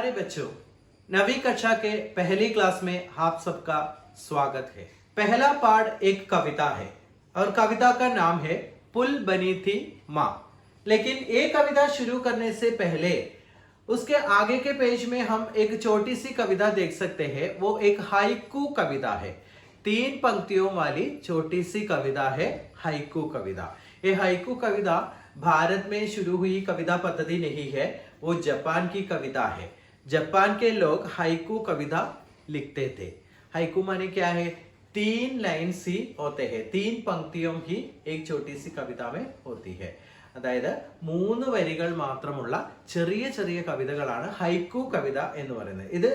प्यारे बच्चों, 9वीं कक्षा के पहली क्लास में आप सबका स्वागत है। पहला पाठ एक कविता है और कविता का नाम है पुल बनी थी माँ। लेकिन ये कविता शुरू करने से पहले उसके आगे के पेज में हम एक छोटी सी कविता देख सकते हैं। वो एक हाइकू कविता है, 3 पंक्तियों वाली छोटी सी कविता है हाइकू कविता। ये हाइकू कविता भारत में शुरू हुई कविता पद्धति नहीं है, वो जापान की कविता है। जापान के लोग हाइकू कविता लिखते थे। हाइकू माने क्या है? 3 लाइन्स ही होते हैं, 3 पंक्तियों ही एक छोटी सी कविता में होती है। അതായത് 3 വരികൾ മാത്രമുള്ള ചെറിയ ചെറിയ കവിതകളാണ് ഹൈക്കു കവിത എന്ന് പറയുന്നത്. ഇത്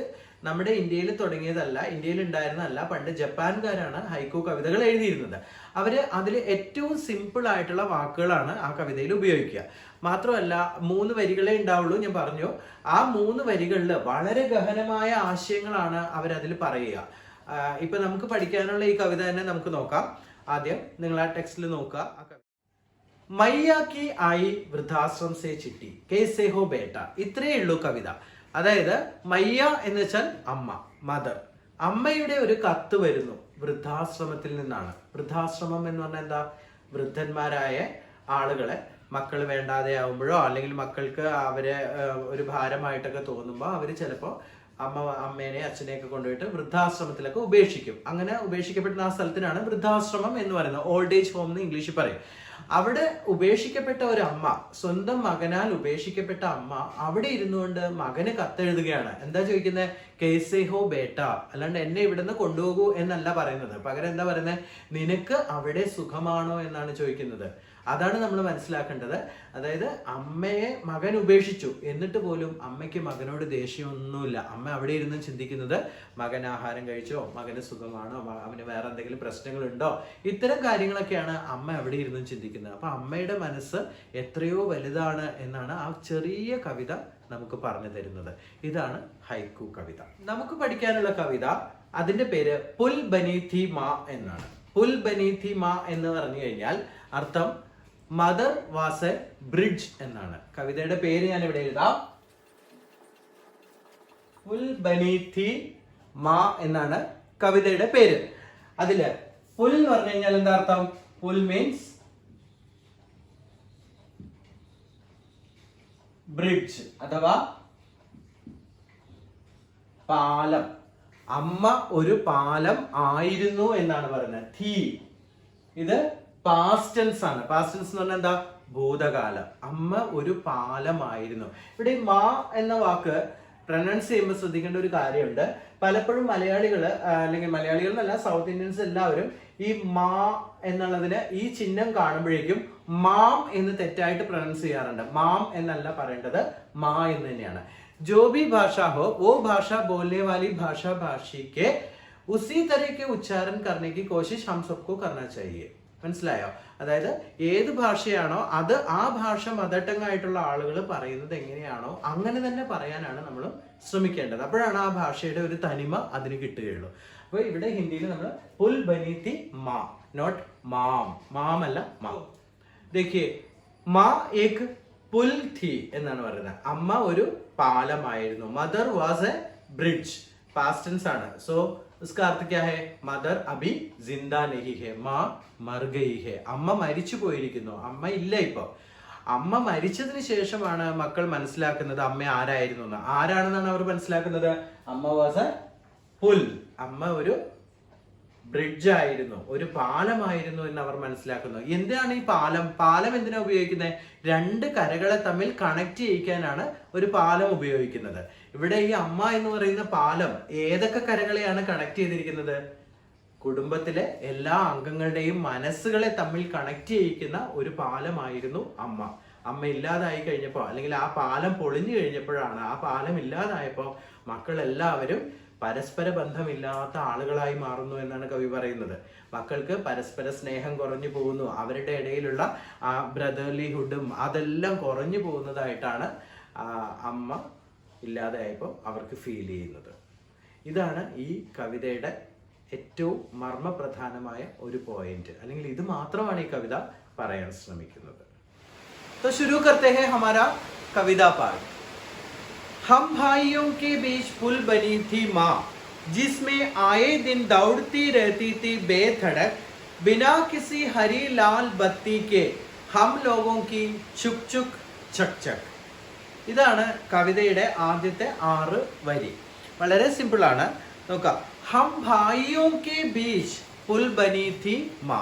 നമ്മുടെ ഇന്ത്യയിൽ തുടങ്ങിയതല്ല, ഇന്ത്യയിൽ ഉണ്ടായിരുന്നതല്ല. പണ്ട് ജപ്പാൻകാരാണ് ഹൈക്കു കവിതകൾ എഴുതിയിരുന്നത്. അവര് അതിൽ ഏറ്റവും സിമ്പിൾ ആയിട്ടുള്ള വാക്കുകളാണ് ആ കവിതയിൽ ഉപയോഗിക്കുക. മാത്രമല്ല 3 വരികളെ ഉണ്ടാവുള്ളൂ. ഞാൻ പറഞ്ഞു, ആ 3 വരികളിൽ വളരെ ഗഹനമായ ആശയങ്ങളാണ് അവരതിൽ പറയുക. ഇപ്പൊ നമുക്ക് പഠിക്കാനുള്ള ഈ കവിത തന്നെ നമുക്ക് നോക്കാം. ആദ്യം നിങ്ങൾ ആ ടെക്സ്റ്റിൽ നോക്കുക. മയ്യ കി ആയി വൃദ്ധാശ്രം സേ ചിട്ടി കേസേ ഹോ ബേട്ട. ഇത്രയേ ഉള്ളൂ കവിത. അതായത് മയ്യ എന്ന് വെച്ചാൽ അമ്മ, മദർ. അമ്മയുടെ ഒരു കത്ത് വരുന്നു വൃദ്ധാശ്രമത്തിൽ നിന്നാണ്. വൃദ്ധാശ്രമം എന്ന് പറഞ്ഞാൽ എന്താ? വൃദ്ധന്മാരായ ആളുകളെ മക്കൾ വേണ്ടാതെ ആവുമ്പോഴോ അല്ലെങ്കിൽ മക്കൾക്ക് അവരെ ഒരു ഭാരമായിട്ടൊക്കെ തോന്നുമ്പോൾ അവർ ചിലപ്പോൾ അമ്മേനെ അച്ഛനെയൊക്കെ കൊണ്ടുപോയിട്ട് വൃദ്ധാശ്രമത്തിലൊക്കെ ഉപേക്ഷിക്കും. അങ്ങനെ ഉപേക്ഷിക്കപ്പെടുന്ന ആ സ്ഥലത്തിനാണ് വൃദ്ധാശ്രമം എന്ന് പറയുന്നത്. ഓൾഡ് ഏജ് ഹോം എന്ന് ഇംഗ്ലീഷിൽ പറയും. അവിടെ ഉപേക്ഷിക്കപ്പെട്ട ഒരു അമ്മ, സ്വന്തം മകനാൽ ഉപേക്ഷിക്കപ്പെട്ട അമ്മ അവിടെ ഇരുന്നുകൊണ്ട് മകന് കത്തെഴുതുകയാണ്. എന്താ ചോദിക്കുന്നത്? കേസേ ഹോ ബേട്ട. അല്ലാണ്ട് എന്നെ ഇവിടുന്ന് കൊണ്ടുപോകൂ എന്നല്ല പറയുന്നത്. പകരം എന്താ പറയുന്നത്? നിനക്ക് അവിടെ സുഖമാണോ എന്നാണ് ചോദിക്കുന്നത്. അതാണ് നമ്മൾ മനസ്സിലാക്കേണ്ടത്. അതായത് അമ്മയെ മകൻ ഉപേക്ഷിച്ചു, എന്നിട്ട് പോലും അമ്മയ്ക്ക് മകനോട് ദേഷ്യമൊന്നുമില്ല. അമ്മ അവിടെ ഇരുന്ന് ചിന്തിക്കുന്നത് മകൻ ആഹാരം കഴിച്ചോ, മകന് സുഖമാണോ, അവന് വേറെ എന്തെങ്കിലും പ്രശ്നങ്ങളുണ്ടോ, ഇത്തരം കാര്യങ്ങളൊക്കെയാണ് അമ്മ അവിടെ ഇരുന്ന് ചിന്തിക്കുന്നത്. അപ്പൊ അമ്മയുടെ മനസ്സ് എത്രയോ വലുതാണ് എന്നാണ് ആ ചെറിയ കവിത നമുക്ക് പറഞ്ഞു തരുന്നത്. ഇതാണ് ഹൈക്കു കവിത. നമുക്ക് പഠിക്കാനുള്ള കവിത, അതിന്റെ പേര് പുൽ ബനി ഥി മാ എന്നാണ്. പുൽ ബനി ഥി മാ എന്ന് പറഞ്ഞു കഴിഞ്ഞാൽ അർത്ഥം മദർ വാസ് എ ബ്രിഡ്ജ് എന്നാണ്. കവിതയുടെ പേര് ഞാൻ ഇവിടെ എഴുതാം. പുൽ ബനി ഥി മാ എന്നാണ് കവിതയുടെ പേര്. അതില് പുൽ എന്ന് പറഞ്ഞു കഴിഞ്ഞാൽ എന്താ അർത്ഥം? പുൽ മീൻസ് ബ്രിഡ്ജ് അഥവാ പാലം. അമ്മ ഒരു പാലം ആയിരുന്നു എന്നാണ് പറയുന്നത്. ഥി ഇത് പാസ്റ്റ് ടെൻസ് ആണ്. പാസ്റ്റ് ടെൻസ് എന്ന് പറഞ്ഞാൽ എന്താ? ഭൂതകാലം. അമ്മ ഒരു പാലമായിരുന്നു. ഇവിടെ മാ എന്ന വാക്ക് പ്രൊനൗൺസ് ചെയ്യുമ്പോൾ ശ്രദ്ധിക്കേണ്ട ഒരു കാര്യമുണ്ട്. പലപ്പോഴും മലയാളികള് അല്ലെങ്കിൽ മലയാളികൾ എന്നല്ല, സൗത്ത് ഇന്ത്യൻസ് എല്ലാവരും ഈ മാ എന്നുള്ളതിന് ഈ ചിഹ്നം കാണുമ്പോഴേക്കും മാം എന്ന് തെറ്റായിട്ട് പ്രൊനൗൺസ് ചെയ്യാറുണ്ട്. മാം എന്നല്ല പറയേണ്ടത്, മാ എന്ന് തന്നെയാണ്. जो भी भाषा हो वो भाषा बोलने वाली भाषा भाषी के उसी तरह के उच्चारण करने की कोशिश हम सबको करना चाहिए. മനസ്സിലായോ? അതായത് ഏത് ഭാഷയാണോ അത് ആ ഭാഷ മദർ ടങ് ആയിട്ടുള്ള ആളുകൾ പറയുന്നത് എങ്ങനെയാണോ അങ്ങനെ തന്നെ പറയാനാണ് നമ്മൾ ശ്രമിക്കേണ്ടത്. അപ്പോഴാണ് ആ ഭാഷയുടെ ഒരു തനിമ അതിന് കിട്ടുകയുള്ളൂ. അപ്പൊ ഇവിടെ ഹിന്ദിയിൽ നമ്മൾ പുൽ ബനി ഥി മാ, നോട്ട് മാം. മാം അല്ല, മാ. देखिए മാ ഏക് പുൽ ഥി എന്നാണ് പറയുന്നത്. അമ്മ ഒരു പാലമായിരുന്നു. Mother was a bridge, past tense ആണ്. സോ इसका अर्थ क्या है? मदर अभी जिंदा नहीं है, माँ मर गई है. അമ്മ മരിച്ചു പോയിരിക്കുന്നു, അമ്മ ഇല്ല ഇപ്പൊ. അമ്മ മരിച്ചതിന് ശേഷമാണ് മക്കൾ മനസ്സിലാക്കുന്നത് അമ്മ ആരായിരുന്നു എന്ന്. ആരാണെന്നാണ് അവർ മനസ്സിലാക്കുന്നത്? അമ്മ വാസ് എ പുൽ. അമ്മ ഒരു ബ്രിഡ്ജ് ആയിരുന്നു, ഒരു പാലമായിരുന്നു എന്ന് അവർ മനസ്സിലാക്കുന്നു. എന്താണ് ഈ പാലം? പാലം എന്തിനാ ഉപയോഗിക്കുന്നത്? 2 കരകളെ തമ്മിൽ കണക്ട് ചെയ്യിക്കാനാണ് ഒരു പാലം ഉപയോഗിക്കുന്നത്. ഇവിടെ ഈ അമ്മ എന്ന് പറയുന്ന പാലം ഏതൊക്കെ കരകളെയാണ് കണക്ട് ചെയ്തിരിക്കുന്നത്? കുടുംബത്തിലെ എല്ലാ അംഗങ്ങളുടെയും മനസ്സുകളെ തമ്മിൽ കണക്ട് ചെയ്യിക്കുന്ന ഒരു പാലമായിരുന്നു അമ്മ. അമ്മ ഇല്ലാതായി കഴിഞ്ഞപ്പോൾ അല്ലെങ്കിൽ ആ പാലം പൊളിഞ്ഞു കഴിഞ്ഞപ്പോഴാണ്, ആ പാലം ഇല്ലാതായപ്പോൾ മക്കളെല്ലാവരും പരസ്പര ബന്ധമില്ലാത്ത ആളുകളായി മാറുന്നു എന്നാണ് കവി പറയുന്നത്. മക്കൾക്ക് പരസ്പര സ്നേഹം കുറഞ്ഞു പോകുന്നു, അവരുടെ ഇടയിലുള്ള ആ ബ്രദർലിഹുഡും അതെല്ലാം കുറഞ്ഞു പോകുന്നതായിട്ടാണ് അമ്മ ഇല്ലാതായപ്പോൾ അവർക്ക് ഫീൽ ചെയ്യുന്നത്. ഇതാണ് ഈ കവിതയുടെ ഏറ്റവും മർമ്മപ്രധാനമായ ഒരു പോയിന്റ്. അല്ലെങ്കിൽ ഇത് മാത്രമാണ് ഈ കവിത പറയാൻ ശ്രമിക്കുന്നത്. तो शुरू करते हैं हमारा कविता पाठ. हम भाइयों के बीच पुल बनी थी माँ, जिसमें आए दिन दौड़ती रहती थी बेधड़क, बिना किसी हरी लाल बत्ती के हम लोगों की ചുക് ചുക് ചക് ചക്. ഇതാണ് കവിതയുടെ ആദ്യത്തെ 6 വരി. വളരെ സിമ്പിൾ ആണ്. നോക്കാം. ഹം ഭായിയോ കെ ബീച്ച് പുൽ ബനി ഥി മാ.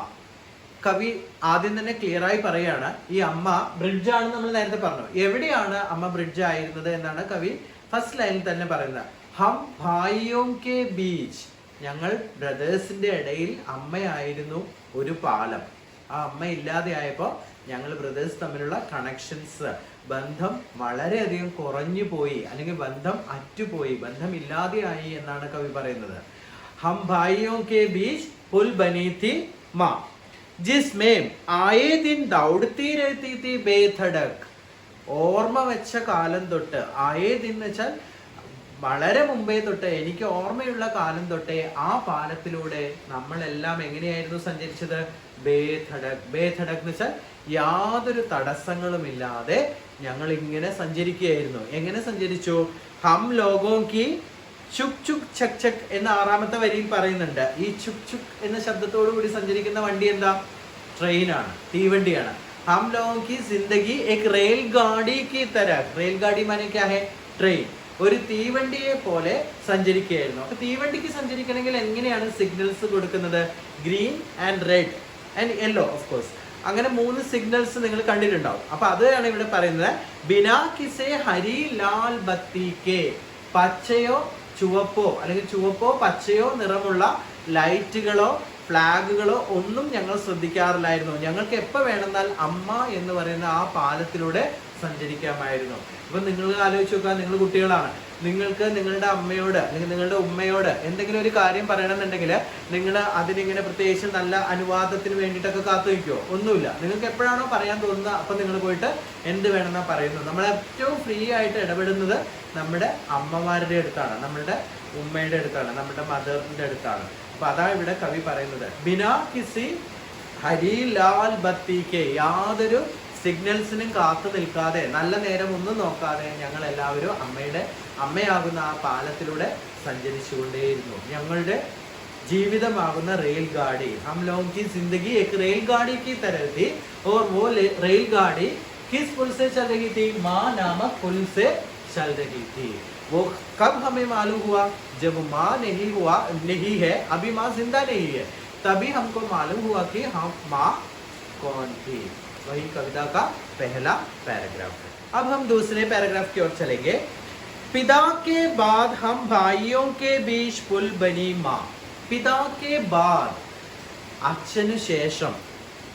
കവി ആദ്യം തന്നെ ക്ലിയർ ആയി പറയാണ്, ഈ അമ്മ ബ്രിഡ്ജ് ആണെന്ന് നമ്മൾ നേരത്തെ പറഞ്ഞു. എവിടെയാണ് അമ്മ ബ്രിഡ്ജ് ആയിരുന്നത് എന്നാണ് കവി ഫസ്റ്റ് ലൈനിൽ തന്നെ പറയുന്നത്. ഹം ഭായിയോ കെ ബീച്ച്, ഞങ്ങൾ ബ്രദേഴ്സിന്റെ ഇടയിൽ അമ്മയായിരുന്നു ഒരു പാലം. ആ അമ്മ ഇല്ലാതെ ആയപ്പോൾ ഞങ്ങൾ ബ്രദേഴ്സ് തമ്മിലുള്ള കണക്ഷൻസ്, ബന്ധം വളരെയധികം കുറഞ്ഞു പോയി, അല്ലെങ്കിൽ ബന്ധം അറ്റുപോയി, ബന്ധം ഇല്ലാതെയായി എന്നാണ് കവി പറയുന്നത്. ഹം ഭായിയോ കെ ബീച്ച് പുൽ ബനി ഥി മാ, ജിസ്മേം ആയേ ദിൻ ദൗഡത്തി രഹത്തി ഥി ബേധടക്. ഓർമ്മ വെച്ച കാലം തൊട്ട്, ആയേ ദിൻ എന്ന് വെച്ചാൽ വളരെ മുമ്പേ തൊട്ട്, എനിക്ക് ഓർമ്മയുള്ള കാലം തൊട്ടേ ആ പാലത്തിലൂടെ നമ്മളെല്ലാം എങ്ങനെയായിരുന്നു സഞ്ചരിച്ചത്? ബേധടക്. ബേധടക് എന്ന് വെച്ചാൽ യാതൊരു തടസ്സങ്ങളുമില്ലാതെ ഞങ്ങൾ ഇങ്ങനെ സഞ്ചരിക്കുകയായിരുന്നു. എങ്ങനെ സഞ്ചരിച്ചു? ഹം ലോഗോ കി ചുക് ചുക് ചക് ചക് എന്ന 6ാമത്തെ വരിയിൽ പറയുന്നുണ്ട്. ഈ ചുക് ചുക് എന്ന ശബ്ദത്തോടു കൂടി സഞ്ചരിക്കുന്ന വണ്ടി എന്താ? ട്രെയിനാണ്, തീവണ്ടിയാണ്. ഹം ലോഗോ കി ജിന്ദഗി എക് റെയിൽ ഗാഡി കി തരഹ്. റെയിൽ ഗാഡി മാനെ ക്യാ ഹൈ? ട്രെയിൻ. ഒരു തീവണ്ടിയെ പോലെ സഞ്ചരിക്കുകയായിരുന്നു. അപ്പൊ തീവണ്ടിക്ക് സഞ്ചരിക്കണമെങ്കിൽ എങ്ങനെയാണ് സിഗ്നൽസ് കൊടുക്കുന്നത്? Green and red and yellow of course. അങ്ങനെ 3 സിഗ്നൽസ് നിങ്ങൾ കണ്ടിട്ടുണ്ടാവും. അപ്പൊ അതാണ് ഇവിടെ പറയുന്നത്. ബിനാ കിസേ ഹരി ലാൽ ബത്തി കെ. പച്ചയോ ചുവപ്പോ അല്ലെങ്കിൽ ചുവപ്പോ പച്ചയോ നിറമുള്ള ലൈറ്റുകളോ ഫ്ലാഗുകളോ ഒന്നും ഞങ്ങൾ ശ്രദ്ധിക്കാറില്ലായിരുന്നു. ഞങ്ങൾക്ക് എപ്പോൾ വേണമെന്നാൽ അമ്മ എന്ന് പറയുന്ന ആ പാലത്തിലൂടെ സഞ്ചരിക്കാമായിരുന്നു. അപ്പൊ നിങ്ങൾ ആലോചിച്ച് നോക്കുക, നിങ്ങൾ കുട്ടികളാണ്, നിങ്ങൾക്ക് നിങ്ങളുടെ അമ്മയോട് അല്ലെങ്കിൽ നിങ്ങളുടെ ഉമ്മയോട് എന്തെങ്കിലും ഒരു കാര്യം പറയണമെന്നുണ്ടെങ്കിൽ നിങ്ങൾ അതിനിങ്ങനെ പ്രത്യേകിച്ച് നല്ല അനുവാദത്തിന് വേണ്ടിയിട്ടൊക്കെ കാത്തു വയ്ക്കുമോ? ഒന്നുമില്ല. നിങ്ങൾക്ക് എപ്പോഴാണോ പറയാൻ തോന്നുന്നത് അപ്പൊ നിങ്ങൾ പോയിട്ട് എന്ത് വേണമെന്നാ പറയുന്നത്. നമ്മൾ ഏറ്റവും ഫ്രീ ആയിട്ട് ഇടപെടുന്നത് നമ്മുടെ അമ്മമാരുടെ അടുത്താണ്, നമ്മളുടെ ഉമ്മയുടെ അടുത്താണ്, നമ്മുടെ മദറിന്റെ അടുത്താണ്. അപ്പൊ അതാ ഇവിടെ കവി പറയുന്നത്. ബിനാ കിസി ഹരി ലാൽ ബത്തി കെ, യാതൊരു സിഗ്നൽസിനും കാത്തു നിൽക്കാതെ, നല്ല നേരം ഒന്നും നോക്കാതെ ഞങ്ങൾ എല്ലാവരും അമ്മയാകുന്ന ആ പാലത്തിലൂടെ സഞ്ചരിച്ചുകൊണ്ടേയിരുന്നു. ഞങ്ങളുടെ ജീവിതമാകുന്ന റെയിൽ ഗാഡി, ഹം ലോഗോं की जिंदगी एक रेलगाड़ी की तरह थी और वो रेलगाड़ी किस पुल से चल रही थी? माँ नामक पुल से चल रही थी. वो कब हमें मालूम हुआ? जब माँ नहीं है, अभी माँ जिंदा नहीं है, तभी हमको मालूम हुआ कि हम माँ कौन थी. वही कविता का पहला पैराग्राफ है. अब हम दूसरे पैराग्राफ की ओर चलेंगे. पिता के बाद हम भाइयों के बीच पुल बनी माँ. पिता के बाद, അച്ഛനു ശേഷം,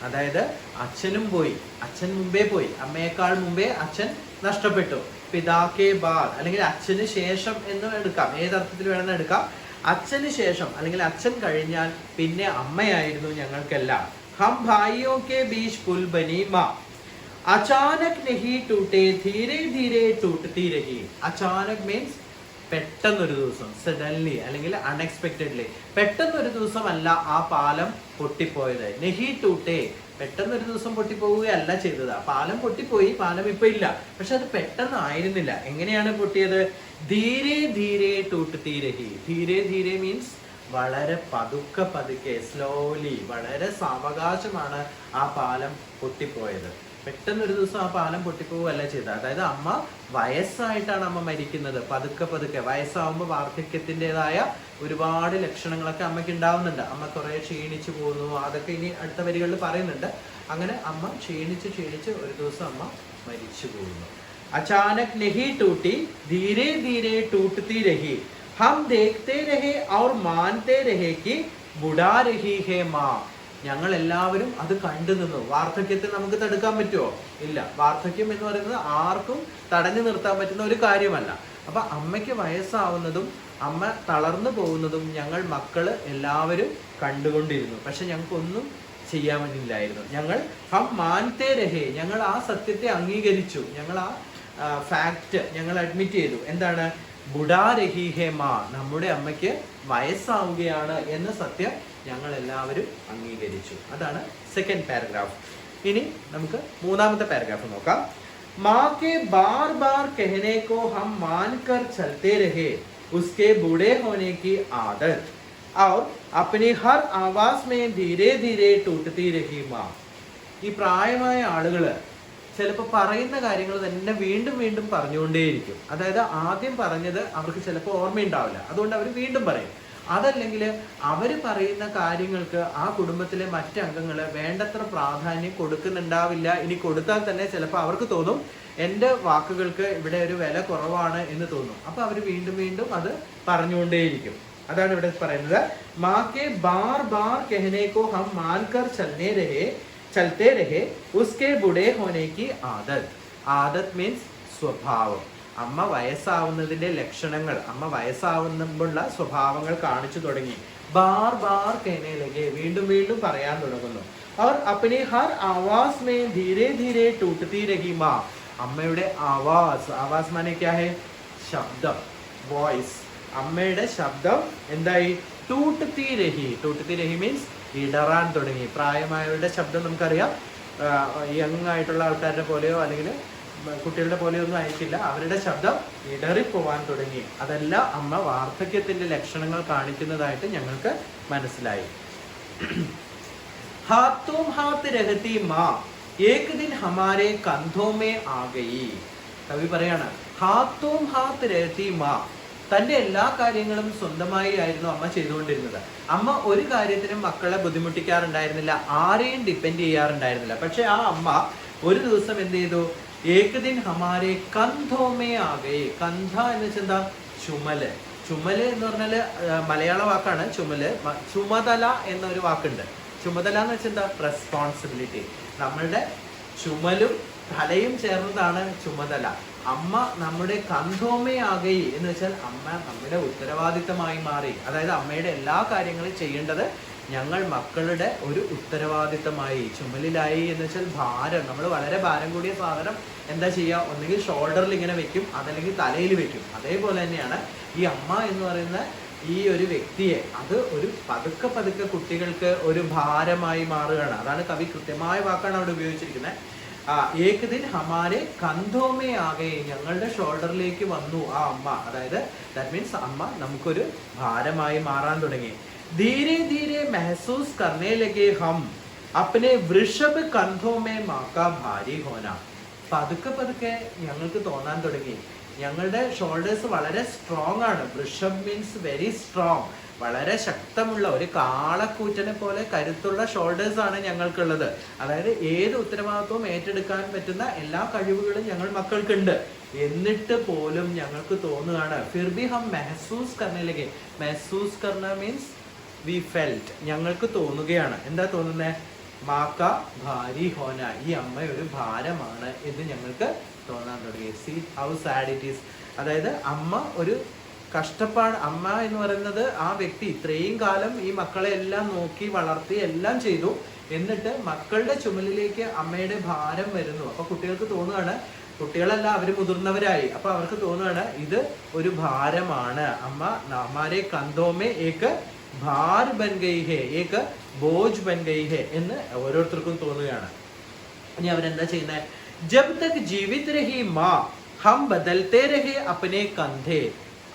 അതായത് അച്ഛനും പോയി, അച്ഛൻ മുമ്പേ പോയി, അമ്മയേക്കാൾ മുമ്പേ അച്ഛൻ നഷ്ടപ്പെട്ടു. പിതാക്കെ ബാദ് അല്ലെങ്കിൽ അച്ഛന് ശേഷം എന്ന് എടുക്കാം, ഏതർത്ഥത്തിൽ വേണമെന്ന് എടുക്കാം. അച്ഛന് ശേഷം അല്ലെങ്കിൽ അച്ഛൻ കഴിഞ്ഞാൽ പിന്നെ അമ്മയായിരുന്നു ഞങ്ങൾക്കെല്ലാം. हम भाइयों के बीच पुल बनी माँ, अचानक नहीं टूटे, धीरे धीरे टूटती रही. അച്ചാനക് മീൻസ് പെട്ടെന്നൊരു ദിവസം, സഡൻലി അല്ലെങ്കിൽ അൺഎക്സ്പെക്റ്റഡ്ലി, പെട്ടെന്നൊരു ദിവസമല്ല ആ പാലം പൊട്ടിപ്പോയത്. നെഹി ടൂട്ടെ, പെട്ടെന്നൊരു ദിവസം പൊട്ടിപ്പോവുകയല്ല ചെയ്തത്. പാലം പൊട്ടിപ്പോയി, പാലം ഇപ്പൊ ഇല്ല, പക്ഷെ അത് പെട്ടെന്ന് ആയിരുന്നില്ല. എങ്ങനെയാണ് പൊട്ടിയത്? ധീരെ ധീരെ ടൂട്ടത്തി രഹി. ധീരെ ധീരെ മീൻസ് വളരെ പതുക്കെ പതുക്കെ, സ്ലോലി, വളരെ സാവകാശമാണ് ആ പാലം പൊട്ടിപ്പോയത്. പെട്ടെന്നൊരു ദിവസം ആ പാലം പൊട്ടിപ്പോവുകയല്ല ചെയ്തത്. അതായത് അമ്മ വയസ്സായിട്ടാണ് അമ്മ മരിക്കുന്നത്. പതുക്കെ പതുക്കെ വയസ്സാവുമ്പോൾ വാർദ്ധക്യത്തിൻ്റെതായ ഒരുപാട് ലക്ഷണങ്ങളൊക്കെ അമ്മയ്ക്ക് ഉണ്ടാവുന്നുണ്ട്. അമ്മ കുറെ ക്ഷീണിച്ചു പോകുന്നു, അതൊക്കെ ഇനി അടുത്ത വരികളിൽ പറയുന്നുണ്ട്. അങ്ങനെ അമ്മ ക്ഷീണിച്ച് ഒരു ദിവസം അമ്മ മരിച്ചു പോകുന്നു. അചാനക് നെഹി ടൂട്ടി, ധീരെ ധീരെ ടൂട്ടത്തി രഹി. हम देखते रहे और मानते रहे कि बुढ़ा रही है माँ. ഞങ്ങൾ എല്ലാവരും അത് കണ്ടു നിന്നു. വാർദ്ധക്യത്തെ നമുക്ക് തടുക്കാൻ പറ്റുമോ? ഇല്ല. വാർദ്ധക്യം എന്ന് പറയുന്നത് ആർക്കും തടഞ്ഞു നിർത്താൻ പറ്റുന്ന ഒരു കാര്യമല്ല. അപ്പൊ അമ്മയ്ക്ക് വയസ്സാവുന്നതും അമ്മ തളർന്നു പോകുന്നതും ഞങ്ങൾ മക്കള് എല്ലാവരും കണ്ടുകൊണ്ടിരുന്നു. പക്ഷെ ഞങ്ങൾക്കൊന്നും ചെയ്യാൻ പറ്റില്ലായിരുന്നു. ഞങ്ങൾ ഹം മാൻതേ രഹേ, ഞങ്ങൾ ആ സത്യത്തെ അംഗീകരിച്ചു, ഞങ്ങൾ ആ ഫാക്ട് ഞങ്ങൾ അഡ്മിറ്റ് ചെയ്തു. എന്താണ്? ബുഡാ രഹി ഹേ മാ, നമ്മുടെ അമ്മയ്ക്ക് വയസ്സാവുകയാണ് എന്ന സത്യം ഞങ്ങൾ എല്ലാവരും അംഗീകരിച്ചു. അതാണ് സെക്കൻഡ് പാരഗ്രാഫ്. ഇനി നമുക്ക് മൂന്നാമത്തെ പാരഗ്രാഫ് നോക്കാം. माँ के बार बार कहने को हम मानकर चलते रहे, उसके बूढ़े होने की आदत, और अपनी हर आवाज में धीरे धीरे टूटती रही माँ. ഈ പ്രായമായ ആളുകള് ചിലപ്പോൾ പറയുന്ന കാര്യങ്ങൾ തന്നെ വീണ്ടും വീണ്ടും പറഞ്ഞുകൊണ്ടേയിരിക്കും. അതായത് ആദ്യം പറഞ്ഞത് അവർക്ക് ചിലപ്പോൾ ഓർമ്മയുണ്ടാവില്ല, അതുകൊണ്ട് അവർ വീണ്ടും പറയും. അതല്ലെങ്കിൽ അവർ പറയുന്ന കാര്യങ്ങൾക്ക് ആ കുടുംബത്തിലെ മറ്റംഗങ്ങൾ വേണ്ടത്ര പ്രാധാന്യം കൊടുക്കുന്നുണ്ടാവില്ല. ഇനി കൊടുത്താൽ തന്നെ ചിലപ്പോൾ അവർക്ക് തോന്നും എൻ്റെ വാക്കുകൾക്ക് ഇവിടെ ഒരു വില കുറവാണ് എന്ന് തോന്നും. അപ്പൊ അവർ വീണ്ടും വീണ്ടും അത് പറഞ്ഞുകൊണ്ടേയിരിക്കും. അതാണ് ഇവിടെ പറയുന്നത്. മാക്കെ ബാർ ബാർ കഹനെ കോ ഹം മാൻകർ ചലത്തെ രഹെ ഉസ്കെ ബുഡേ ഹോനെ കി ആദത്. ആദത് മീൻസ് സ്വഭാവം. അമ്മ വയസ്സാവുന്നതിന്റെ ലക്ഷണങ്ങൾ, അമ്മ വയസ്സാവുമ്പോഴുള്ള സ്വഭാവങ്ങൾ കാണിച്ചു തുടങ്ങി. ബാർ ബാർ കഹനെ ലഗെ, വീണ്ടും വീണ്ടും പറയാൻ തുടങ്ങുന്നു. और अपने हर आवाज में धीरे धीरे टूटती रही माँ. അമ്മയുടെ ആവാസ്, ആവാസ് മാനെ ക്യാ ഹെ? ശബ്ദം, വോയിസ്. അമ്മയുടെ ശബ്ദം എന്തായി? ടൂട്ടത്തി രഹി മീൻസ് ഇടറാൻ തുടങ്ങി. പ്രായമായവരുടെ ശബ്ദം നമുക്കറിയാം, യങ് ആയിട്ടുള്ള ആൾക്കാരുടെ പോലെയോ അല്ലെങ്കിൽ കുട്ടികളുടെ പോലെയോ ഒന്നും ആയിരിക്കില്ല. അവരുടെ ശബ്ദം ഇടറിപ്പോവാൻ തുടങ്ങി. അതെല്ലാം അമ്മ വാർദ്ധക്യത്തിന്റെ ലക്ഷണങ്ങൾ കാണിക്കുന്നതായിട്ട് ഞങ്ങൾക്ക് മനസ്സിലായി. हाथों हाथ रहती माँ एक दिन हमारे कंधों में आ गई. കവി പറയാണ്, ഹാത്തോം ഹാത്ത് രഹത്തി മാ. തന്റെ എല്ലാ കാര്യങ്ങളും സ്വന്തമായി ആയിരുന്നു അമ്മ ചെയ്തുകൊണ്ടിരുന്നത്. അമ്മ ഒരു കാര്യത്തിനും മക്കളെ ബുദ്ധിമുട്ടിക്കാറുണ്ടായിരുന്നില്ല, ആരെയും ഡിപ്പെൻഡ് ചെയ്യാറുണ്ടായിരുന്നില്ല. പക്ഷെ ആ അമ്മ ഒരു ദിവസം എന്ത് ചെയ്തു? ഏക് ദിൻ ഹമാരെ കന്ധോമേ ആകെ. കന്ധ എന്ന് വെച്ചാൽ എന്താ? ചുമല്. ചുമല് എന്ന് പറഞ്ഞാല് മലയാള വാക്കാണ് ചുമല്. ചുമതല എന്നൊരു വാക്കുണ്ട്. ചുമതല എന്ന് വെച്ചാൽ എന്താ? റെസ്പോൺസിബിലിറ്റി. നമ്മളുടെ ചുമലും തലയും ചേർന്നതാണ് ചുമതല. അമ്മ നമ്മുടെ കന്ധോമയാകെ എന്ന് വെച്ചാൽ അമ്മ നമ്മുടെ ഉത്തരവാദിത്തമായി മാറി. അതായത് അമ്മയുടെ എല്ലാ കാര്യങ്ങളും ചെയ്യേണ്ടത് ഞങ്ങൾ മക്കളുടെ ഒരു ഉത്തരവാദിത്തമായി, ചുമലിലായി എന്ന് വെച്ചാൽ ഭാരം. നമ്മൾ വളരെ ഭാരം കൂടിയ സാധനം എന്താ ചെയ്യുക? ഒന്നുകിൽ ഷോൾഡറിൽ ഇങ്ങനെ വെക്കും, അതല്ലെങ്കിൽ തലയിൽ വെക്കും. അതേപോലെ തന്നെയാണ് ഈ അമ്മ എന്ന് പറയുന്ന ഈ ഒരു വ്യക്തിയെ, അത് ഒരു പതുക്കെ പതുക്കെ കുട്ടികൾക്ക് ഒരു ഭാരമായി മാറുകയാണ്. അതാണ് കവി കൃത്യമായ വാക്കാണ് അവിടെ ഉപയോഗിച്ചിരിക്കുന്നത്. ഏക് ദിൻ ഹമാരെ കന്ധോമേ ആകെ, ഞങ്ങളുടെ ഷോൾഡറിലേക്ക് വന്നു ആ അമ്മ. അതായത് ദാറ്റ് മീൻസ് അമ്മ നമുക്കൊരു ഭാരമായി മാറാൻ തുടങ്ങി. ധീരെ ധീരെ മെഹസൂസ് കർണേ ലഗേ ഹം അപ്നെ വൃഷഭ് കന്ധോമേ മാക്കാ ഭാരി ഹോന. പതുക്കെ പതുക്കെ ഞങ്ങൾക്ക് തോന്നാൻ തുടങ്ങി ഞങ്ങളുടെ ഷോൾഡേഴ്സ് വളരെ സ്ട്രോങ് ആണ്. വൃഷഭ് മീൻസ് വെരി സ്ട്രോങ്, വളരെ ശക്തമുള്ള ഒരു കാളക്കൂറ്റനെ പോലെ കരുത്തുള്ള ഷോൾഡേഴ്സ് ആണ് ഞങ്ങൾക്കുള്ളത്. അതായത് ഏത് ഉത്തരവാദിത്വവും ഏറ്റെടുക്കാൻ പറ്റുന്ന എല്ലാ കഴിവുകളും ഞങ്ങൾ മക്കൾക്കുണ്ട്. എന്നിട്ട് പോലും ഞങ്ങൾക്ക് തോന്നുകയാണ് ഫിർ ഭി ഹം മെഹസൂസ് കർണയിലേക്ക്. മെഹസൂസ് കർണ മീൻസ് വി ഫെൽറ്റ്. ഞങ്ങൾക്ക് തോന്നുകയാണ്. എന്താ തോന്നുന്നത്? മാക്ക ഭാരി ഹോന, ഈ അമ്മ ഒരു ഭാരമാണ് എന്ന് ഞങ്ങൾക്ക് തോന്നാൻ തുടങ്ങി. See how sad it is. അതായത് അമ്മ ഒരു കഷ്ടപ്പാട്. അമ്മ എന്ന് പറയുന്നത് ആ വ്യക്തി ഇത്രയും കാലം ഈ മക്കളെ എല്ലാം നോക്കി വളർത്തി എല്ലാം ചെയ്തു, എന്നിട്ട് മക്കളുടെ ചുമലിലേക്ക് അമ്മയുടെ ഭാരം വരുന്നു. അപ്പൊ കുട്ടികൾക്ക് തോന്നുകയാണ്, കുട്ടികളല്ല അവര് മുതിർന്നവരായി, അപ്പൊ അവർക്ക് തോന്നുകയാണ് ഇത് ഒരു ഭാരമാണ്. അമ്മ ഹമാരെ കന്ധോമേ ഏക്ക് ഭാർ ബൻ ഗയി ഹെ, ഏക്ക് ബോജ് ബൻ ഗയി ഹെ എന്ന് ഓരോരുത്തർക്കും തോന്നുകയാണ്. ഇനി അവരെന്താ ചെയ്യുന്നത്? ജബ് തക് ജീവിത് രഹി മാ ഹം ബദൽത്തെ രഹെ അപ്നെ കന്ധേ.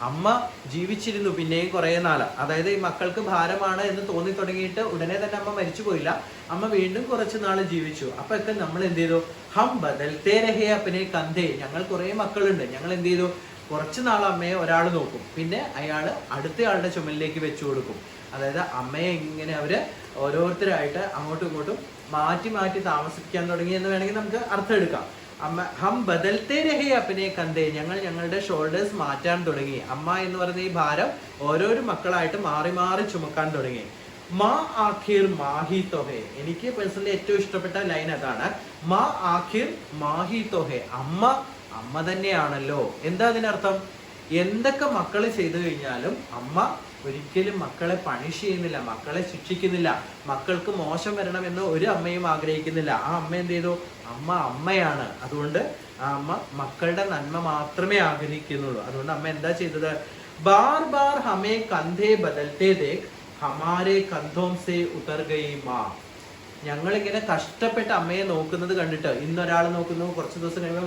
അമ്മ ജീവിച്ചിരുന്നു പിന്നെയും കുറെ നാള്. അതായത് ഈ മക്കൾക്ക് ഭാരമാണ് എന്ന് തോന്നി തുടങ്ങിയിട്ട് ഉടനെ തന്നെ അമ്മ മരിച്ചു പോയില്ല. അമ്മ വീണ്ടും കുറച്ച് നാള് ജീവിച്ചു. അപ്പൊ ഒക്കെ നമ്മൾ എന്ത് ചെയ്തു? ഹം ബദൽത്തെ രഹെ അപ്നെ കന്ധേ. ഞങ്ങൾ കുറെ മക്കളുണ്ട്, ഞങ്ങൾ എന്ത് ചെയ്തു? കുറച്ച് നാൾ അമ്മയെ ഒരാൾ നോക്കും, പിന്നെ അയാള് അടുത്തയാളുടെ ചുമലിലേക്ക് വെച്ചു കൊടുക്കും. അതായത് അമ്മയെ ഇങ്ങനെ അവര് ഓരോരുത്തരായിട്ട് അങ്ങോട്ടും ഇങ്ങോട്ടും മാറ്റി മാറ്റി താമസിക്കാൻ തുടങ്ങി എന്ന് വേണമെങ്കിൽ നമുക്ക് അർത്ഥം എടുക്കാം. അമ്മ ഹം ബദൽത്തെ രഹേ അപ്നെ കന്ധേ, ഞങ്ങൾ ഞങ്ങളുടെ ഷോൾഡേഴ്സ് മാറ്റാൻ തുടങ്ങി. അമ്മ എന്ന് പറയുന്ന ഈ ഭാരം ഓരോരോ മക്കളായിട്ട് മാറി മാറി ചുമക്കാൻ തുടങ്ങി. മാ ആഖിർ മാഹി തോഹെ. എനിക്ക് പേഴ്സണലി ഏറ്റവും ഇഷ്ടപ്പെട്ട ലൈൻ അതാണ്. മാ ആഖിർ മാഹി തോഹെ. അമ്മ അമ്മ തന്നെയാണല്ലോ. എന്താ അതിനർത്ഥം? എന്തൊക്കെ മക്കള് ചെയ്തു കഴിഞ്ഞാലും അമ്മ ഒരിക്കലും മക്കളെ പണിഷ് ചെയ്യുന്നില്ല, മക്കളെ ശിക്ഷിക്കുന്നില്ല, മക്കൾക്ക് മോശം വരണമെന്ന് ഒരു അമ്മയും ആഗ്രഹിക്കുന്നില്ല. ആ അമ്മ എന്ത് ചെയ്തു? അമ്മ അമ്മയാണ്. അതുകൊണ്ട് ആ അമ്മ മക്കളുടെ നന്മ മാത്രമേ ആഗ്രഹിക്കുന്നുള്ളൂ. അതുകൊണ്ട് അമ്മ എന്താ ചെയ്തത്? ബാർ ബാർ ഹമേ കന്ധേ ബദൽത്തെ ദേഖ് ഹമാരെ കന്ധോം സേ ഉതർ ഗയി മാ. ഞങ്ങളിങ്ങനെ കഷ്ടപ്പെട്ട് അമ്മയെ നോക്കുന്നത് കണ്ടിട്ട് ഇന്നൊരാൾ നോക്കുന്നു, കുറച്ച് ദിവസം കഴിയുമ്പോൾ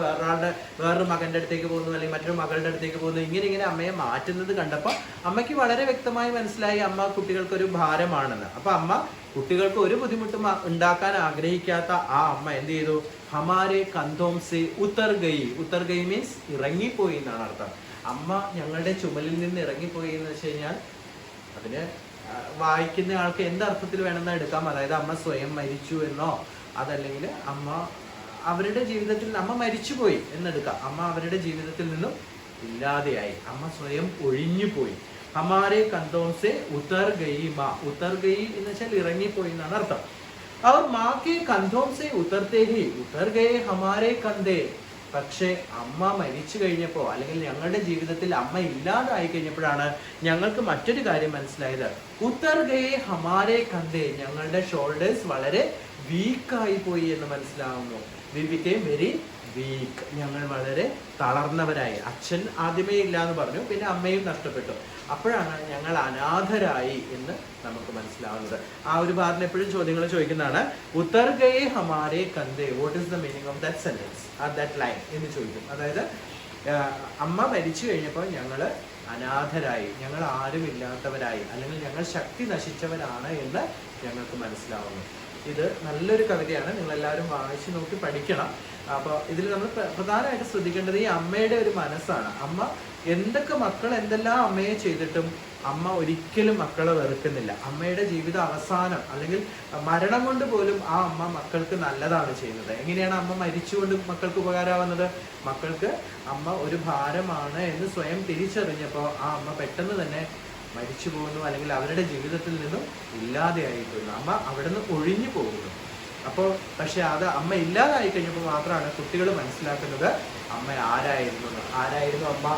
വേറൊരു മകന്റെ അടുത്തേക്ക് പോകുന്നു, അല്ലെങ്കിൽ മറ്റൊരു മകളുടെ അടുത്തേക്ക് പോകുന്നു, ഇങ്ങനെ അമ്മയെ മാറ്റുന്നത് കണ്ടപ്പോൾ അമ്മയ്ക്ക് വളരെ വ്യക്തമായി മനസ്സിലായി അമ്മ കുട്ടികൾക്കൊരു ഭാരമാണെന്ന്. അപ്പൊ അമ്മ കുട്ടികൾക്ക് ഒരു ബുദ്ധിമുട്ടും ഉണ്ടാക്കാൻ ആഗ്രഹിക്കാത്ത ആ അമ്മ എന്ത് ചെയ്തു? ഹമാരെ കന്തോം സെ ഉത്തർ ഗയി. ഉത്തർ ഗയി മീൻസ് ഇറങ്ങിപ്പോയി എന്നാണ് അർത്ഥം. അമ്മ ഞങ്ങളുടെ ചുമലിൽ നിന്ന് ഇറങ്ങിപ്പോയി എന്ന് വെച്ച് കഴിഞ്ഞാൽ അതിന് വായിക്കുന്ന ആൾക്ക് എന്തർത്ഥത്തിൽ വേണമെന്ന് എടുക്കാം. അതായത് അമ്മ സ്വയം മരിച്ചു എന്നോ, അതല്ലെങ്കിൽ അമ്മ അവരുടെ ജീവിതത്തിൽ അമ്മ മരിച്ചുപോയി എന്നെടുക്കാം. അമ്മ അവരുടെ ജീവിതത്തിൽ നിന്നും ഇല്ലാതെയായി, അമ്മ സ്വയം ഒഴിഞ്ഞു പോയി. ഹമാരെ കന്തോം സെ ഉത്തർ ഗയി മാ. ഉത്തർ ഗയി എന്ന് വെച്ചാൽ ഇറങ്ങിപ്പോയി എന്നാണ് അർത്ഥം. അവർ മാ കെ കന്തോം സെ ഉത്തർത്തെ ഹി ഉത്തർ ഗയെ ഹമാരെ കന്തേ. പക്ഷെ അമ്മ മരിച്ചു കഴിഞ്ഞപ്പോ, അല്ലെങ്കിൽ ഞങ്ങളുടെ ജീവിതത്തിൽ അമ്മ ഇല്ലാതായി കഴിഞ്ഞപ്പോഴാണ് ഞങ്ങൾക്ക് മറ്റൊരു കാര്യം മനസ്സിലായത്. ഉത്തർ ഗയെ ഹമാരെ കന്തേ. ഞങ്ങളുടെ ഷോൾഡേഴ്സ് വളരെ വീക്കായി പോയി എന്ന് മനസ്സിലാവുന്നു. We became very weak. ഞങ്ങൾ വളരെ തളർന്നവരായി. അച്ഛൻ ആദ്യമേ ഇല്ല എന്ന് പറഞ്ഞു, പിന്നെ അമ്മയും നഷ്ടപ്പെട്ടു. അപ്പോഴാണ് ഞങ്ങൾ അനാഥരായി എന്ന് നമുക്ക് മനസ്സിലാവുന്നത്. ആ ഒരു ഭാഗത്ത് എപ്പോഴും ചോദ്യങ്ങൾ ചോദിക്കുന്നതാണ്. ഉത്തർ ഗയെ ഹമാരെ കന്തേ, what is the meaning of that sentence or that line എന്ന് ചോദിക്കും. അതായത് അമ്മ മരിച്ചു കഴിഞ്ഞപ്പോൾ ഞങ്ങൾ അനാഥരായി, ഞങ്ങൾ ആരുമില്ലാത്തവരായി, അല്ലെങ്കിൽ ഞങ്ങൾ ശക്തി നശിച്ചവരാണ് എന്ന് ഞങ്ങൾക്ക് മനസ്സിലാവുന്നു. ഇത് നല്ലൊരു കവിതയാണ്, നിങ്ങളെല്ലാവരും വായിച്ചു നോക്കി പഠിക്കണം. അപ്പോൾ ഇതിൽ നമ്മൾ പ്രധാനമായിട്ട് ശ്രദ്ധിക്കേണ്ടത് ഈ അമ്മയുടെ ഒരു മനസ്സാണ്. അമ്മ എന്തൊക്കെ മക്കൾ എന്തെല്ലാം അമ്മയെ ചെയ്തിട്ടും അമ്മ ഒരിക്കലും മക്കളെ വെറുക്കുന്നില്ല. അമ്മയുടെ ജീവിത അവസാനം അല്ലെങ്കിൽ മരണം കൊണ്ട് പോലും ആ അമ്മ മക്കൾക്ക് നല്ലതാണ് ചെയ്യുന്നത്. എങ്ങനെയാണ് അമ്മ മരിച്ചുകൊണ്ട് മക്കൾക്ക് ഉപകാരമാവുന്നത്? മക്കൾക്ക് അമ്മ ഒരു ഭാരമാണ് എന്ന് സ്വയം തിരിച്ചറിഞ്ഞപ്പോൾ ആ അമ്മ പെട്ടെന്ന് തന്നെ മരിച്ചു പോകുന്നു, അല്ലെങ്കിൽ അവരുടെ ജീവിതത്തിൽ നിന്നും ഇല്ലാതെയായി പോകുന്നു. അമ്മ അവിടെ നിന്ന് ഒഴിഞ്ഞു പോകുന്നു. അപ്പോൾ പക്ഷെ അത് അമ്മ ഇല്ലാതായി കഴിഞ്ഞപ്പോൾ മാത്രമാണ് കുട്ടികൾ മനസ്സിലാക്കുന്നത് അമ്മ ആരായിരുന്നു അമ്മ.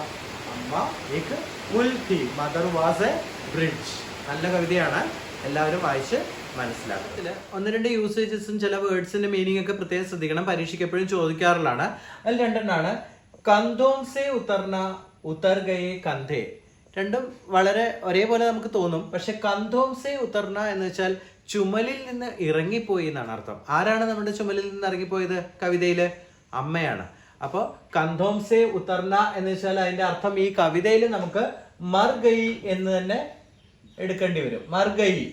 അമ്മ ഏക് പുൽ ഥി, മദർ വാസ് എ ബ്രിഡ്ജ്. നല്ല കവിതയാണ്, എല്ലാവരും വായിച്ച് മനസ്സിലാക്കും. ഒന്ന് രണ്ട് യൂസേജസും ചില വേർഡ്സിന്റെ മീനിങ് ഒക്കെ പ്രത്യേകം ശ്രദ്ധിക്കണം. പരീക്ഷയ്ക്ക് എപ്പോഴും ചോദിക്കാറുള്ളതാണ്. അതിൽ രണ്ടെണ്ണാണ് കന്തോം സെ ഉത്തർന, ഉത്തർ ഗയെ കന്ധേ. രണ്ടും വളരെ ഒരേപോലെ നമുക്ക് തോന്നും. പക്ഷെ കന്തോം സെ ഉത്തർന എന്ന് വെച്ചാൽ ചുമലിൽ നിന്ന് ഇറങ്ങിപ്പോയി എന്നാണ് അർത്ഥം. ആരാണ് നമ്മുടെ ചുമലിൽ നിന്ന് ഇറങ്ങിപ്പോയത്? കവിതയില് അമ്മയാണ്. അപ്പൊ കന്തോം സെ ഉത്തർന എന്ന് വെച്ചാൽ അതിന്റെ അർത്ഥം ഈ കവിതയിൽ നമുക്ക് മർ ഗയി എന്ന് തന്നെ എടുക്കേണ്ടി വരും. മർ ഗയി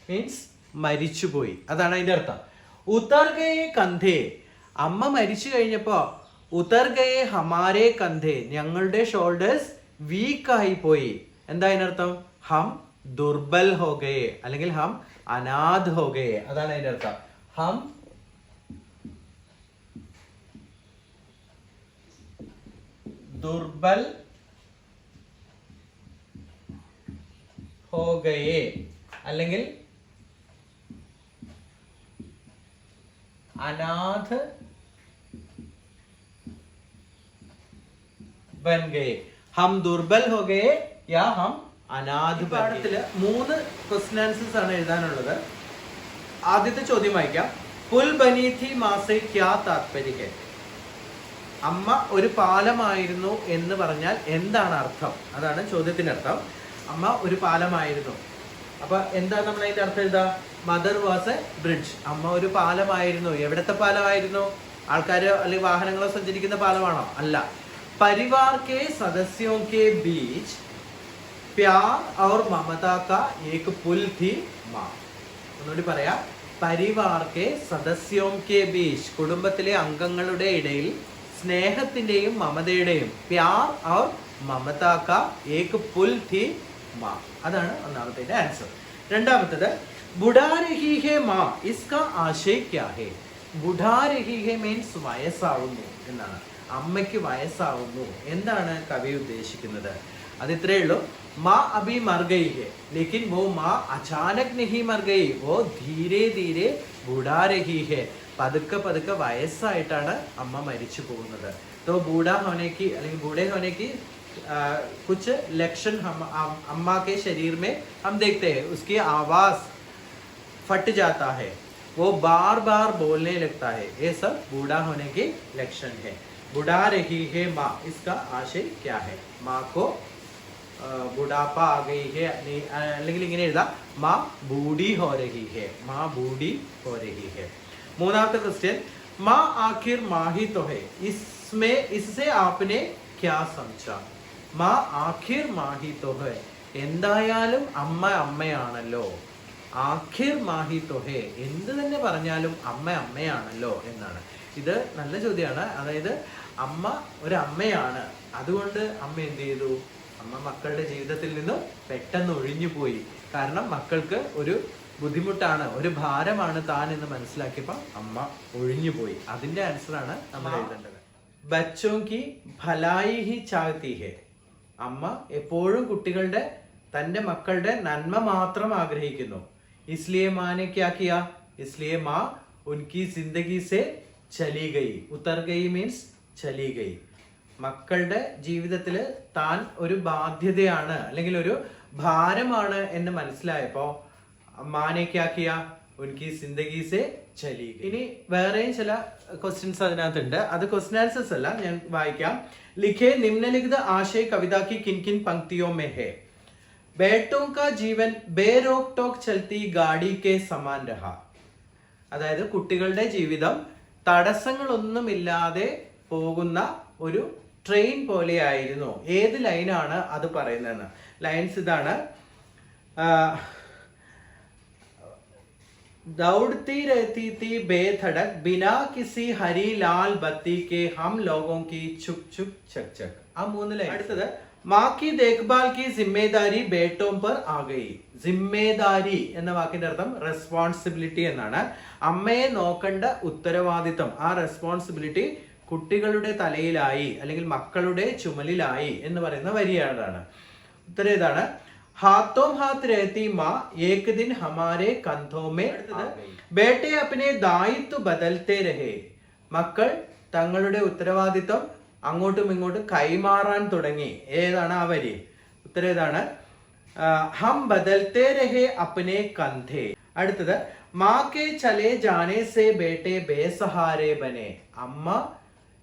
മീൻസ് മരിച്ചുപോയി, അതാണ് അതിന്റെ അർത്ഥം. ഉത്തർ ഗയെ കന്ധേ, അമ്മ മരിച്ചു കഴിഞ്ഞപ്പോ ഉത്തർ ഗയെ ഹമാരെ കന്ധേ, ഞങ്ങളുടെ ഷോൾഡേഴ്സ് വീക്കായി പോയി. എന്താ അതിനർത്ഥം? ഹം ദുർബൽ ഹോ ഗയെ, അല്ലെങ്കിൽ ഹം അനാഥ് ഹോ ഗയെ, അതാണ് അതിന്റെ അർത്ഥം. ഹം ദുർബൽ ഹോ ഗയെ, അല്ലെങ്കിൽ അനാഥ് ബൻ ഗയെ. ഹം ദുർബൽ ഹോ ഗയെ യാ ഹം അനാഥ്. പാഠത്തില് 3 ക്വസ്റ്റ്യൻ ആൻസേഴ്സ് ആണ് എഴുതാനുള്ളത്. ആദ്യത്തെ ചോദ്യം വായിക്കാം. പുൽ ബനി ഥി മാസെ ക്യാ താത്പര്യ ഹെ. അമ്മ ഒരു പാലമായിരുന്നു എന്ന് പറഞ്ഞാൽ എന്താണ് അർത്ഥം? അതാണ് ചോദ്യത്തിന്റെ അർത്ഥം. അമ്മ ഒരു പാലമായിരുന്നു. അപ്പൊ എന്താ നമ്മൾ അതിന്റെ അർത്ഥം എഴുതാ? Mother was a bridge. അമ്മ ഒരു പാലമായിരുന്നു. എവിടത്തെ പാലമായിരുന്നു? ആൾക്കാര് അല്ലെങ്കിൽ വാഹനങ്ങളോ സഞ്ചരിക്കുന്ന പാലമാണോ? അല്ല. परिवार के सदस्यों के बीच प्यार और ममता का एक पुल थी माँ. ഒന്നുകൂടി പറയാം. പരിവാർ കെ സദസ്യോं के बीच, കുടുംബത്തിലെ അംഗങ്ങളുടെ ഇടയിൽ സ്നേഹത്തിന്റെയും മമതയുടെയും പ്യാർ और ममता का एक पुल थी माँ. അതാണ് ഒന്നാമത്തെ ആൻസർ. രണ്ടാമത്തേത് बुढ़ा रही है माँ, इसका आशय क्या है? बुढ़ा रही है മീൻസ് വയസ്സാവുന്നു എന്നാണ്. അമ്മയ്ക്ക് വയസ്സാവുന്നു. എന്താണ് കവി ഉദ്ദേശിക്കുന്നത്? അത് ഇത്രയേ ഉള്ളൂ. മാ അഭി മർ ഗയി ഹെ, ലേക്കിൻ വോ മാ അചാനക് നഹി മർ ഗയി, വോ ധീരെ ധീരെ ബൂഢാ രഹി ഹെ. പതുക്കെ പതുക്കെ വയസ്സായിട്ടാണ് അമ്മ മരിച്ചു പോകുന്നത്. तो बूढ़ा होने की അല്ലെങ്കിൽ बूढ़े होने की कुछ लक्षण हम अम्मा के शरीर में हम देखते हैं. उसकी आवाज फट जाता है, वो बार बार बोलने लगता है. ये सब बूढ़ा होने की लक्षण है. बुढ़ा रही है माँ, इसका आशय क्या है? माँ को ബുഡാപ്പ ആ ഗയി ഹെ അല്ലെങ്കിൽ ഇങ്ങനെ എഴുതാം മാ ബൂഡി ഹോ രഹി ഹെ, മാ ബൂഡി ഹോ രഹി ഹെ. മൂന്നാമത്തെ ക്വസ്റ്റ്യൻ മാ ആഖിർ മാഹി തോ ഹെ इससे आपने क्या समझा? മാ ആഖിർ മാഹി തോ ഹെ, എന്തായാലും അമ്മ അമ്മയാണല്ലോ. ആഖിർ മാഹി തോ ഹെ, എന്ത് തന്നെ പറഞ്ഞാലും അമ്മ അമ്മയാണല്ലോ എന്നാണ്. ഇത് നല്ല ചോദ്യമാണ്. അതായത് അമ്മ ഒരു അമ്മയാണ്, അതുകൊണ്ട് അമ്മ എന്ത് ചെയ്തു? അമ്മ മക്കളുടെ ജീവിതത്തിൽ നിന്നും പെട്ടെന്ന് ഒഴിഞ്ഞു പോയി. കാരണം മക്കൾക്ക് ഒരു ബുദ്ധിമുട്ടാണ്, ഒരു ഭാരമാണ് താൻ എന്ന് മനസ്സിലാക്കിയപ്പോൾ അമ്മ ഒഴിഞ്ഞു പോയി. അതിന്റെ ആൻസർ ആണ് നമ്മൾ എഴുതേണ്ടത്. ബച്ചോं की भलाई ही चाहती है, അമ്മ എപ്പോഴും കുട്ടികളുടെ തന്റെ മക്കളുടെ നന്മ മാത്രം ആഗ്രഹിക്കുന്നു. इसलिए माँ ने क्या किया? इसलिए माँ उनकी जिंदगी से चली गई. उतर गई मीन्स चली गई. മക്കളുടെ ജീവിതത്തിൽ താൻ ഒരു ബാധ്യതയാണ് അല്ലെങ്കിൽ ഒരു ഭാരമാണ് എന്ന് മനസ്സിലായപ്പോ മാനെ ക്യാ കിയാ? ഉൻകി സിന്ദഗി സെ ചലി ഗയി. ഇനി വേറെയും ചില ക്വസ്റ്റ്യൻസ് അതിനകത്തുണ്ട്. അത് ക്വസ്റ്റ്യൻ ആൻസേഴ്സ് അല്ല, ഞാൻ വായിക്കാം. ലിഖേ നിമ്നലിഖിത ആശയ കവിത की किन किन पंक्तियों में है? बेटों का जीवन बेरोक टोक चलती गाड़ी के समान रहा. അതായത് കുട്ടികളുടെ ജീവിതം തടസ്സങ്ങളൊന്നുമില്ലാതെ പോകുന്ന ഒരു ട്രെയിൻ പോലെയായിരുന്നു. ഏത് ലൈനാണ് അത് പറയുന്നതെന്ന്? ലൈൻസ് ഇതാണ്. दौड़ती रहती थी बेधड़क बिना किसी हरी लाल बत्ती के हम लोगों की छुक छुक छक छक. ആ മൂന്ന് ലൈൻ. അടുത്തത് മാ की देखभाल की जिम्मेदारी बेटों पर आ गई. ജിമ്മേദാരി എന്ന വാക്കിന്റെ അർത്ഥം റെസ്പോൺസിബിലിറ്റി എന്നാണ്. അമ്മയെ നോക്കേണ്ട ഉത്തരവാദിത്തം, ആ റെസ്പോൺസിബിലിറ്റി കുട്ടികളുടെ തലയിലായി അല്ലെങ്കിൽ മക്കളുടെ ചുമലിലായി എന്ന് പറയുന്ന വരിയാണ്. ഉത്തരം ഇതാണ്. हाथों हाथ रहती माँ एक दिन हमारे कंधों में. बेटे अपने दायित्व बदलते रहे. മക്കൾ തങ്ങളുടെ ഉത്തരവാദിത്വം അങ്ങോട്ടും ഇങ്ങോട്ടും കൈമാറാൻ തുടങ്ങി. ഏതാണ് ആ വരി? ഉത്തരം ഏതാണ്? ഹം ബദൽത്തെ രഹേ അപ്നെ കന്ധേ. അടുത്തത് മാ കെ ചലേ ജാനേ സേ ബേട്ടെ ബേസഹാരേ ബനെ. അമ്മ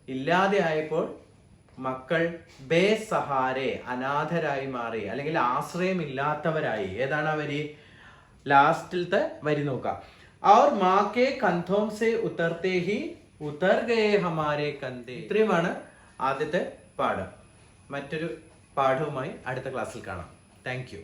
ഇല്ലാതെ ആയപ്പോൾ മക്കൾ ബേസഹാരെ, അനാഥരായി മാറി അല്ലെങ്കിൽ ആശ്രയമില്ലാത്തവരായി. ഏതാണ് ആ വരി? ലാസ്റ്റിലത്തെ വരി നോക്കാം. और माँ के कंधों से उतरते ही उतर गए हमारे कंधे. ഇത്രയുമാണ് ആദ്യത്തെ പാഠം. മറ്റൊരു പാഠവുമായി അടുത്ത ക്ലാസ്സിൽ കാണാം. Thank you.